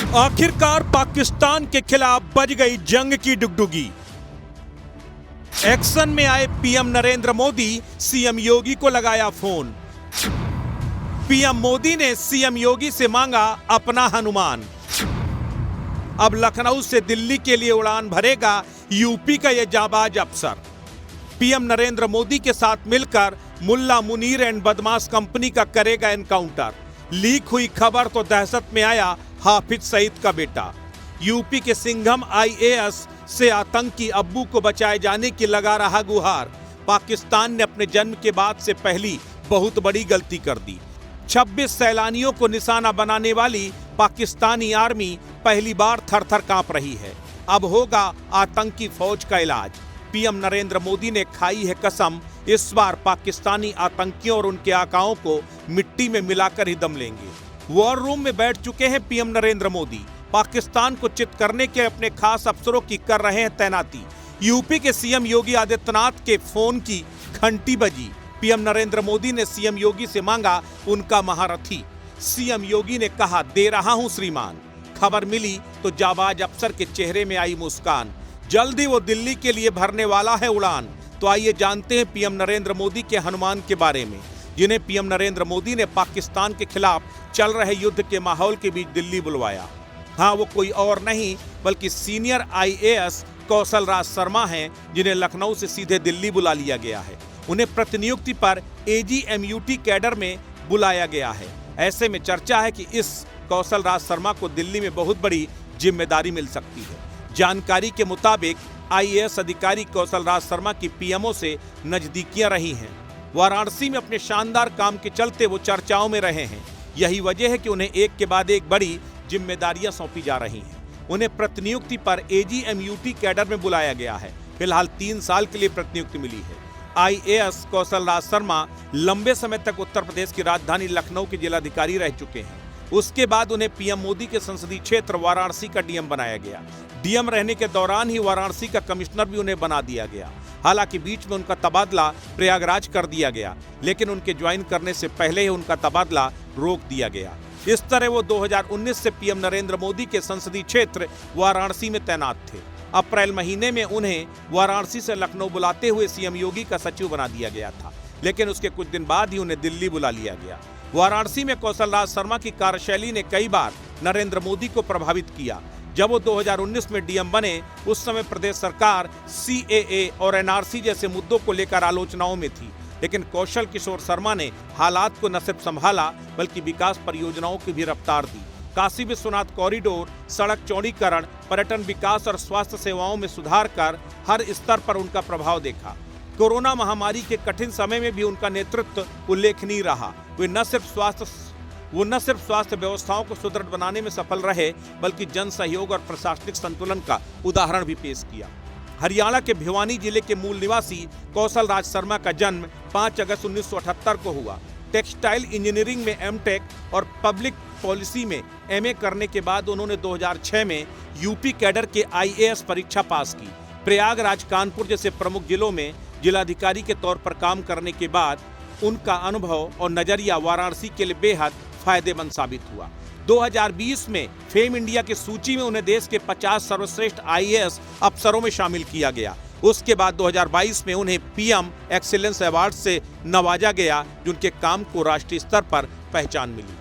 आखिरकार पाकिस्तान के खिलाफ बज गई जंग की डुगडुगी। एक्शन में आए पीएम नरेंद्र मोदी, सीएम योगी को लगाया फोन। पीएम मोदी ने सीएम योगी से मांगा अपना हनुमान। अब लखनऊ से दिल्ली के लिए उड़ान भरेगा यूपी का यह जाबाज अफसर। पीएम नरेंद्र मोदी के साथ मिलकर मुल्ला मुनीर एंड बदमाश कंपनी का करेगा एनकाउंटर। लीक हुई खबर तो दहशत में आया हाफिज सईद का बेटा। यूपी के सिंघम आईएएस से आतंकी अब्बू को बचाए जाने की लगा रहा गुहार। पाकिस्तान ने अपने जन्म के बाद से पहली बहुत बड़ी गलती कर दी। 26 सैलानियों को निशाना बनाने वाली पाकिस्तानी आर्मी पहली बार थर-थर कांप रही है। अब होगा आतंकी फौज का इलाज। पीएम नरेंद्र मोदी ने खाई है कसम, इस बार पाकिस्तानी आतंकियों और उनके आकाओं को मिट्टी में मिलाकर ही दम लेंगे। वॉर रूम में बैठ चुके हैं पीएम नरेंद्र मोदी। पाकिस्तान को चित करने के अपने खास अफसरों की कर रहे हैं तैनाती। यूपी के सीएम योगी आदित्यनाथ के फोन की घंटी बजी। पीएम नरेंद्र मोदी ने सीएम योगी से मांगा उनका महारथी। सीएम योगी ने कहा, दे रहा हूं श्रीमान। खबर मिली तो जाबाज अफसर के चेहरे में आई मुस्कान। जल्दी वो दिल्ली के लिए भरने वाला है उड़ान। तो आइए जानते हैं पीएम नरेंद्र मोदी के हनुमान के बारे में, जिन्हें पीएम नरेंद्र मोदी ने पाकिस्तान के खिलाफ चल रहे युद्ध के माहौल के बीच दिल्ली बुलवाया। हाँ, वो कोई और नहीं बल्कि सीनियर आईएएस कौशल राज शर्मा हैं, जिन्हें लखनऊ से सीधे दिल्ली बुला लिया गया है। उन्हें प्रतिनियुक्ति पर एजीएमयूटी कैडर में बुलाया गया है। ऐसे में चर्चा है कि इस कौशल राज शर्मा को दिल्ली में बहुत बड़ी जिम्मेदारी मिल सकती है। जानकारी के मुताबिक आईएएस अधिकारी कौशल राज शर्मा की पीएमओ से नजदीकियां रही हैं। वाराणसी में अपने शानदार काम के चलते वो चर्चाओं में रहे हैं। यही वजह है कि उन्हें एक के बाद एक बड़ी जिम्मेदारियां सौंपी जा रही हैं। उन्हें प्रतिनियुक्ति पर एजीएमयूटी कैडर में बुलाया गया है। फिलहाल 3 साल के लिए प्रतिनियुक्ति मिली है। आईएएस कौशल राज शर्मा लंबे समय तक उत्तर प्रदेश की राजधानी लखनऊ के जिलाधिकारी रह चुके हैं। उसके बाद उन्हें पीएम मोदी के संसदीय क्षेत्र वाराणसी का डीएम बनाया गया। डीएम रहने के दौरान ही वाराणसी का कमिश्नर भी उन्हें बना दिया गया। हालांकि बीच में उनका तबादला प्रयागराज कर दिया गया, लेकिन उनके ज्वाइन करने से पहले ही उनका तबादला रोक दिया गया। इस तरह वो 2019 से पीएम नरेंद्र मोदी के संसदीय क्षेत्र वाराणसी में तैनात थे। अप्रैल महीने में उन्हें वाराणसी से लखनऊ बुलाते हुए सीएम योगी का सचिव बना दिया गया था, लेकिन उसके कुछ दिन बाद ही उन्हें दिल्ली बुला लिया गया। वाराणसी में कौशल राज शर्मा की कार्यशैली ने कई बार नरेंद्र मोदी को प्रभावित किया। जब वो 2019 में डीएम बने, उस समय प्रदेश सरकार सीएए और एनआरसी जैसे मुद्दों को लेकर आलोचनाओं में थी, लेकिन कौशल किशोर शर्मा ने हालात को न सिर्फ संभाला बल्कि विकास परियोजनाओं की भी रफ्तार दी। काशी विश्वनाथ कॉरिडोर, सड़क चौड़ीकरण, पर्यटन विकास और स्वास्थ्य सेवाओं में सुधार कर हर स्तर पर उनका प्रभाव देखा। कोरोना महामारी के कठिन समय में भी उनका नेतृत्व उल्लेखनीय रहा। वो न सिर्फ स्वास्थ्य व्यवस्थाओं को सुदृढ़ बनाने में सफल रहे, बल्कि जन सहयोग और प्रशासनिक संतुलन का उदाहरण भी पेश किया। हरियाणा के भिवानी जिले के मूल निवासी कौशल राज शर्मा का जन्म 5 अगस्त 1978 को हुआ। टेक्सटाइल इंजीनियरिंग में एमटेक और पब्लिक पॉलिसी में एमए करने के बाद उन्होंने 2006 में यूपी कैडर के आईएएस परीक्षा पास की। प्रयागराज, कानपुर जैसे प्रमुख जिलों में जिलाधिकारी के तौर पर काम करने के बाद उनका अनुभव और नजरिया वाराणसी के लिए बेहद फायदेमंद साबित हुआ। 2020 में फेम इंडिया की सूची में उन्हें देश के 50 सर्वश्रेष्ठ आईएएस अफसरों में शामिल किया गया। उसके बाद 2022 में उन्हें पीएम एक्सीलेंस अवार्ड से नवाजा गया, जिनके काम को राष्ट्रीय स्तर पर पहचान मिली।